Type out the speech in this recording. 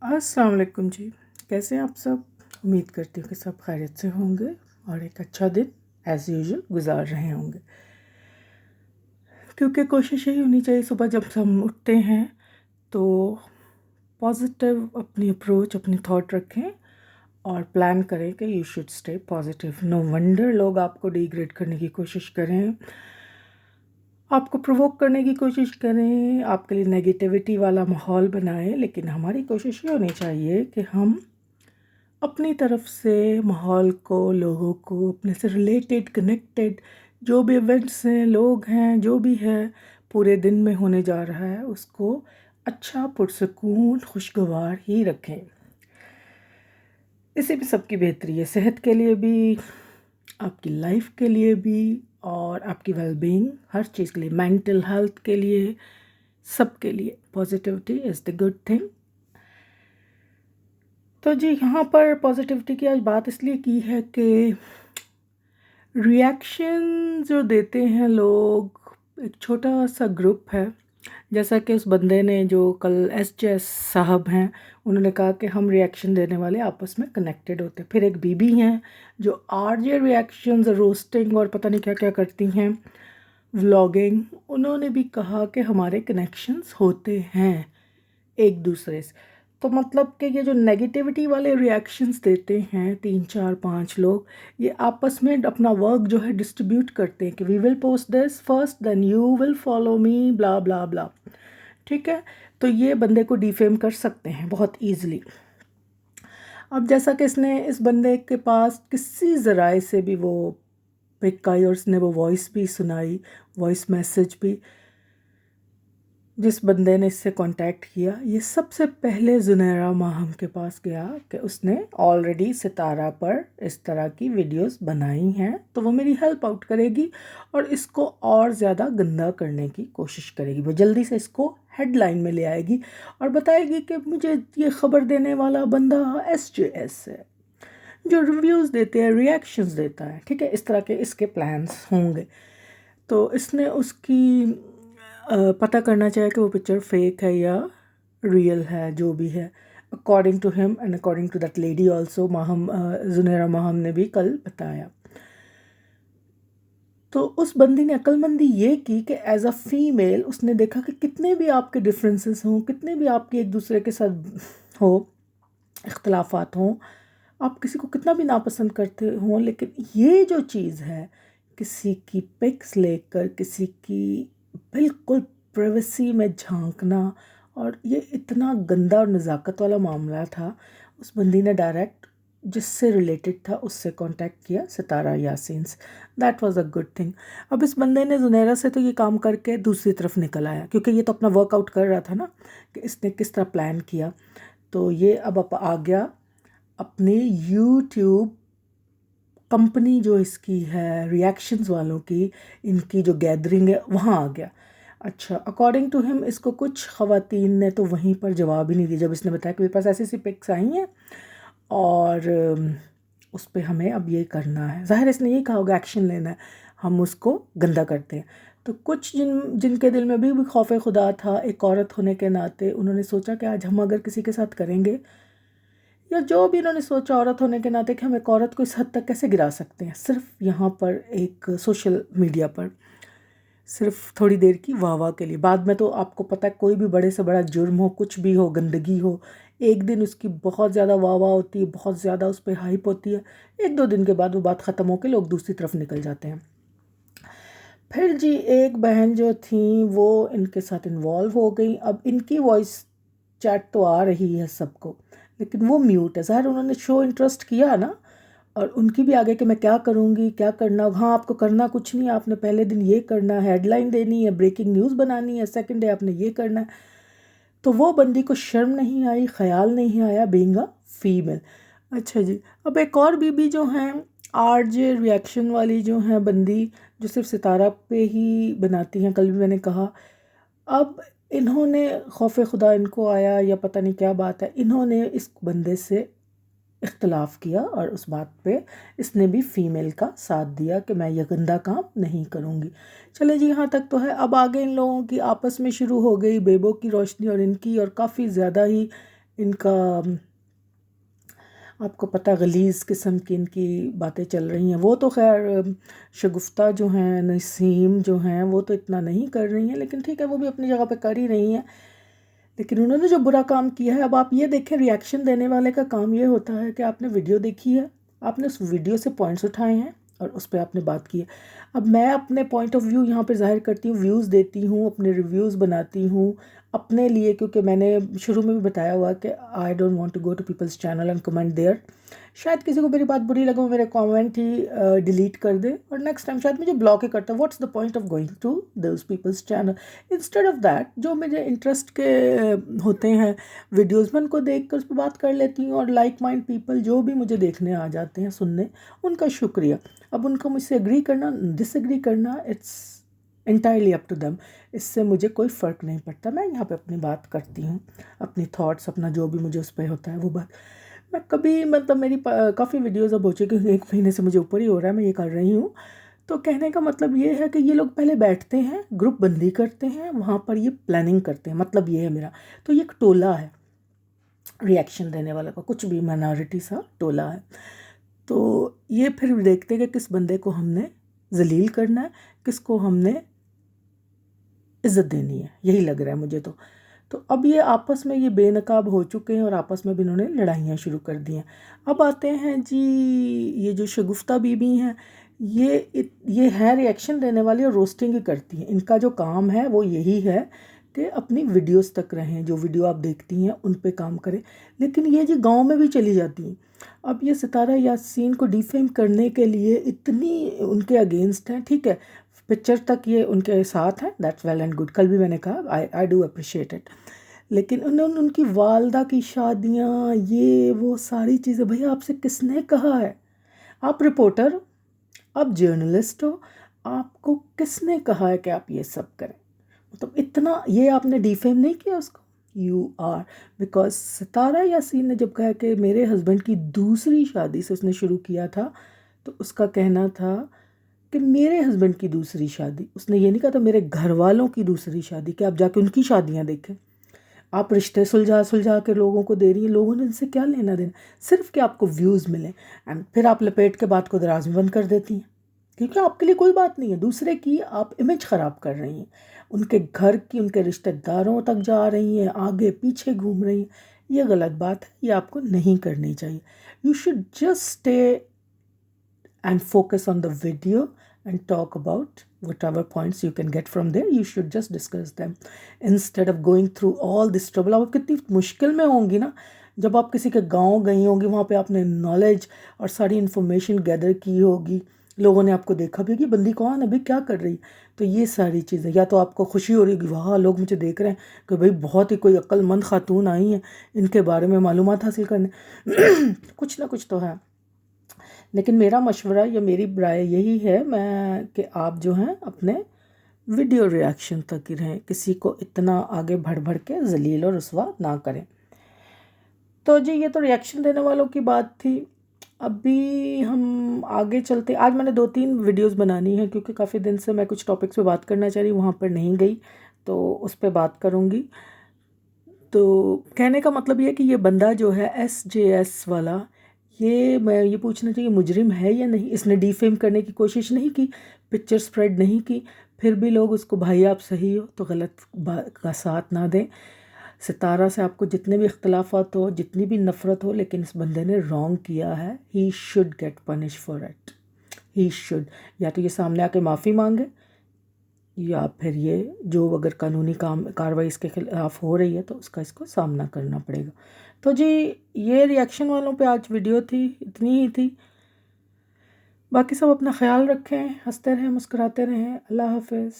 अस्सलाम वालेकुम जी। कैसे हैं आप सब? उम्मीद करती हूँ कि सब खैरियत से होंगे और एक अच्छा दिन एज़ यूजुअल गुजार रहे होंगे। क्योंकि कोशिश यही होनी चाहिए सुबह जब हम उठते हैं तो पॉजिटिव अपनी अप्रोच अपनी थॉट रखें और प्लान करें कि you should stay positive. No wonder लोग आपको डिग्रेड करने की कोशिश करें, आपको प्रोवोक करने की कोशिश करें, आपके लिए नेगेटिविटी वाला माहौल बनाएं। लेकिन हमारी कोशिश ये होनी चाहिए कि हम अपनी तरफ से माहौल को, लोगों को, अपने से रिलेटेड कनेक्टेड जो भी इवेंट्स हैं, लोग हैं, जो भी है पूरे दिन में होने जा रहा है उसको अच्छा पुरसकून खुशगवार ही रखें। इससे भी सबकी बेहतरी है, सेहत के लिए भी, आपकी लाइफ के लिए भी और आपकी वेलबींग, हर चीज़ के लिए, मेंटल हेल्थ के लिए, सबके लिए positivity is the good thing. तो जी यहाँ पर पॉजिटिविटी की आज बात इसलिए की है कि रिएक्शन जो देते हैं लोग, एक छोटा सा ग्रुप है। जैसा कि उस बंदे ने जो कल एस साहब हैं, उन्होंने कहा कि हम रिएक्शन देने वाले आपस में कनेक्टेड होते हैं। फिर एक बीबी हैं जो आरजे रिएक्शंस, रोस्टिंग और पता नहीं क्या क्या करती हैं, व्लॉगिंग, उन्होंने भी कहा कि हमारे कनेक्शंस होते हैं एक दूसरे से। तो मतलब कि ये जो नेगेटिविटी वाले रिएक्शंस देते हैं 3 4 5 लोग, ये आपस में अपना वर्क जो है डिस्ट्रीब्यूट करते हैं कि we will post this first then you will follow me, blah blah blah. ठीक है, तो ये बंदे को डिफेम कर सकते हैं बहुत ईजिली। अब जैसा कि इसने, इस बंदे के पास किसी ज़राए से भी वो पिक आई और उसने वो वॉइस भी सुनाई, वॉइस मैसेज भी। जिस बंदे ने इससे कांटेक्ट किया, ये सबसे पहले ज़ुनैरा माहम के पास गया कि उसने ऑलरेडी सितारा पर इस तरह की वीडियोस बनाई हैं, तो वो मेरी हेल्प आउट करेगी और इसको और ज़्यादा गंदा करने की कोशिश करेगी। वो जल्दी से इसको हेडलाइन में ले आएगी और बताएगी कि मुझे ये ख़बर देने वाला बंदा SJS है, जो रिव्यूज़ देते हैं, रिएक्शंस देता है। ठीक है, इस तरह के इसके प्लान्स होंगे। तो इसने उसकी पता करना चाहिए कि वो पिक्चर फेक है या रियल है, जो भी है, according to him and according to that lady also. Maham, Zunaira Maham ने भी कल बताया। तो उस बंदी ने अक्लमंदी ये की कि एज अ फीमेल उसने देखा कि कितने भी आपके डिफरेंसेस हों, कितने भी आपके एक दूसरे के साथ हो इख्तलाफात हों, आप किसी को कितना भी नापसंद करते हों, लेकिन ये जो चीज़ है, किसी की पिक्स लेकर किसी की बिल्कुल प्राइवेसी में झांकना, और ये इतना गंदा और नज़ाकत वाला मामला था। उस बंदी ने डायरेक्ट जिससे रिलेटेड था उससे कांटेक्ट किया, सितारा यासीन से। That was a good thing. अब इस बंदे ने ज़ुनैरा से तो ये काम करके दूसरी तरफ निकल आया, क्योंकि ये तो अपना वर्कआउट कर रहा था ना कि इसने किस तरह प्लान किया। तो ये अब आ गया अपने यूट्यूब कंपनी जो इसकी है रिएक्शंस वालों की, इनकी जो गैदरिंग है वहाँ आ गया। अच्छा, अकॉर्डिंग टू हिम इसको कुछ ख़वातीन ने तो वहीं पर जवाब ही नहीं दिया जब इसने बताया कि मेरे पास ऐसी ऐसी पिक्स आई हैं और उस पर हमें अब ये करना है। ज़ाहिर इसने यही कहा होगा एक्शन लेना है, हम उसको गंदा करते हैं। तो कुछ जिनके दिल में अभी भी खौफ खुदा था एक औरत होने के नाते, उन्होंने सोचा कि आज हम अगर किसी के साथ करेंगे, या जो भी इन्होंने सोचा औरत होने के नाते कि हम एक औरत को इस हद तक कैसे गिरा सकते हैं, सिर्फ यहाँ पर एक सोशल मीडिया पर, सिर्फ थोड़ी देर की वाह वाह के लिए। बाद में तो आपको पता है कोई भी बड़े से बड़ा जुर्म हो, कुछ भी हो, गंदगी हो, एक दिन उसकी बहुत ज़्यादा वाह वाह होती है, बहुत ज़्यादा उस पर हाइप होती है, 1 2 दिन के बाद वो बात ख़त्म होकर लोग दूसरी तरफ निकल जाते हैं। फिर जी एक बहन जो थी वो इनके साथ इन्वॉल्व हो गई। अब इनकी वॉइस चैट तो आ रही है सबको, लेकिन वो म्यूट है। ज़ाहिर उन्होंने शो इंटरेस्ट किया ना, और उनकी भी आगे कि मैं क्या करूँगी, क्या करना। हाँ, आपको करना कुछ नहीं, आपने पहले दिन ये करना है, हेडलाइन देनी है, ब्रेकिंग न्यूज़ बनानी है, सेकंड डे आपने ये करना है। तो वो बंदी को शर्म नहीं आई, ख्याल नहीं आया बीइंग अ फीमेल। अच्छा जी, अब एक और बीबी जो हैं आरजे रिएक्शन वाली जो हैं बंदी, जो सिर्फ सितारा पे ही बनाती हैं, कल भी मैंने कहा। अब इन्होंने खौफ खुदा इनको आया या पता नहीं क्या बात है, इन्होंने इस बंदे से इख्तलाफ किया और उस बात पे इसने भी फ़ीमेल का साथ दिया कि मैं ये गंदा काम नहीं करूँगी। चले जी, यहाँ तक तो है। अब आगे इन लोगों की आपस में शुरू हो गई बेबो की रोशनी और इनकी, और काफ़ी ज़्यादा ही इनका आपको पता गलीज़ किस्म की इनकी बातें चल रही हैं। वो तो खैर शगुफ्ता जो हैं, नसीम जो हैं, वो तो इतना नहीं कर रही हैं, लेकिन ठीक है, वो भी अपनी जगह पे कर ही रही हैं। लेकिन उन्होंने जो बुरा काम किया है, अब आप ये देखें, रिएक्शन देने वाले का काम ये होता है कि आपने वीडियो देखी है, आपने उस वीडियो से पॉइंट्स उठाए हैं और उस पर आपने बात की है। अब मैं अपने पॉइंट ऑफ व्यू यहाँ पे ज़ाहिर करती हूँ, व्यूज़ देती हूँ, अपने रिव्यूज़ बनाती हूँ अपने लिए, क्योंकि मैंने शुरू में भी बताया हुआ कि I don't want to go to people's channel and comment there. शायद किसी को मेरी बात बुरी लगे, वो मेरे कमेंट ही डिलीट कर दे और नेक्स्ट टाइम शायद मुझे ब्लॉक ही करता है। What's the point of going to those people's channel? Instead of that, जो मुझे इंटरेस्ट के होते हैं वीडियोज़ में, उनको देख कर उस पर बात कर लेती हूँ। और लाइक माइंड पीपल जो भी मुझे देखने आ जाते हैं, सुनने, उनका शुक्रिया। अब उनका मुझसे एग्री करना, डिसएग्री करना, it's entirely up to them. इससे मुझे कोई फ़र्क नहीं पड़ता। मैं यहाँ पे अपनी बात करती हूँ, अपनी थॉट्स, अपना जो भी मुझे उस पर होता है वो बात। मैं कभी, मतलब मेरी काफ़ी वीडियोज़ अब हो चुकी हैं, 1 महीने से मुझे ऊपर ही हो रहा है, मैं ये कर रही हूँ। तो कहने का मतलब ये है कि ये लोग पहले बैठते हैं, ग्रुप बंदी करते हैं, वहाँ पर ये प्लानिंग करते हैं, मतलब ये है मेरा। तो ये एक टोला है रिएक्शन देने वाला का, कुछ भी माइनॉरिटी सा टोला है। तो ये फिर देखते हैं कि किस बंदे को हमने जलील करना है, किसको हमने इज़्ज़त देनी है, यही लग रहा है मुझे तो अब ये आपस में ये बेनकाब हो चुके हैं और आपस में भी इन्होंने लड़ाइयाँ शुरू कर दी हैं। अब आते हैं जी, ये जो शगुफ्ता बीबी हैं, ये है रिएक्शन देने वाली और रोस्टिंग ही करती हैं। इनका जो काम है वो यही है कि अपनी वीडियोस तक रहें, जो वीडियो आप देखती हैं उन पे काम करें। लेकिन ये जी गांव में भी चली जाती हैं। अब ये सितारा यासीन को डिफेम करने के लिए इतनी उनके अगेंस्ट हैं, ठीक है, पिक्चर तक ये उनके साथ हैं, दैट्स वेल एंड गुड। कल भी मैंने कहा आई डू अप्रिशिएट इट। लेकिन उन्होंने उनकी वालदा की शादियाँ, ये वो सारी चीज़ें, भैया आपसे किसने कहा है? आप रिपोर्टर हो, आप जर्नलिस्ट हो, आपको किसने कहा है कि आप ये सब करें? मतलब इतना ये आपने डिफेम नहीं किया उसको? यू आर, बिकॉज सितारा यासीन ने जब कहा कि मेरे हस्बैंड की दूसरी शादी से उसने शुरू किया था, तो उसका कहना था कि मेरे हस्बैंड की दूसरी शादी, उसने ये नहीं कहा था मेरे घर वालों की दूसरी शादी, कि आप जाके उनकी शादियां देखें। आप रिश्ते सुलझा सुलझा के लोगों को दे रही हैं, लोगों ने इनसे क्या लेना देना, सिर्फ कि आपको व्यूज़ मिलें। एंड फिर आप लपेट के बात को दराज में बंद कर देती हैं, क्योंकि आपके लिए कोई बात नहीं है, दूसरे की आप इमेज ख़राब कर रही हैं, उनके घर की, उनके रिश्तेदारों तक जा रही हैं, आगे पीछे घूम रही हैं। ये गलत बात है, ये आपको नहीं करनी चाहिए। You should just stay and focus on the video and talk about whatever points you can get from there. You should just discuss them instead of going through all this trouble. आप कितनी मुश्किल में होंगी ना, जब आप किसी के गांव गई होंगी, वहाँ पे आपने नॉलेज और सारी इन्फॉर्मेशन गैदर की होगी, लोगों ने आपको देखा भी कि बंदी कौन है भाई, क्या कर रही। तो ये सारी चीज़ें, या तो आपको खुशी हो रही होगी, वाह लोग मुझे देख रहे हैं कि भाई बहुत ही कोई अक्लमंद खातून आई हैं इनके बारे में मालूमात हासिल करने कुछ ना कुछ तो है। लेकिन मेरा मशवरा या मेरी राय यही है मैं कि आप जो हैं अपने वीडियो रिएक्शन तक ही रहें, किसी को इतना आगे बढ़ बढ़ के जलील और रुसवा ना करें। तो जी ये तो रिएक्शन देने वालों की बात थी। अभी हम आगे चलते, आज मैंने 2-3 वीडियोस बनानी है क्योंकि काफ़ी दिन से मैं कुछ टॉपिक्स पे बात करना चाह रही हूँ, वहाँ पर नहीं गई तो उस पर बात करूँगी। तो कहने का मतलब ये कि ये बंदा जो है SJS वाला, ये मैं ये पूछना चाहिए मुजरिम है या नहीं। इसने डिफेम करने की कोशिश नहीं की, पिक्चर स्प्रेड नहीं की, फिर भी लोग उसको भाई आप सही हो तो गलत बात का साथ ना दें। सितारा से आपको जितने भी इख्तलाफात हो, जितनी भी नफ़रत हो, लेकिन इस बंदे ने रॉन्ग किया है। He should get punish for it, he should. या तो ये सामने आके माफ़ी मांगे, या फिर ये जो अगर कानूनी कार्रवाई इसके खिलाफ हो रही है तो उसका इसको सामना करना पड़ेगा। तो जी ये रिएक्शन वालों पे आज वीडियो थी, इतनी ही थी। बाकी सब अपना ख्याल रखें, हंसते रहें, मुस्कुराते रहें। अल्लाह हाफ़िज़।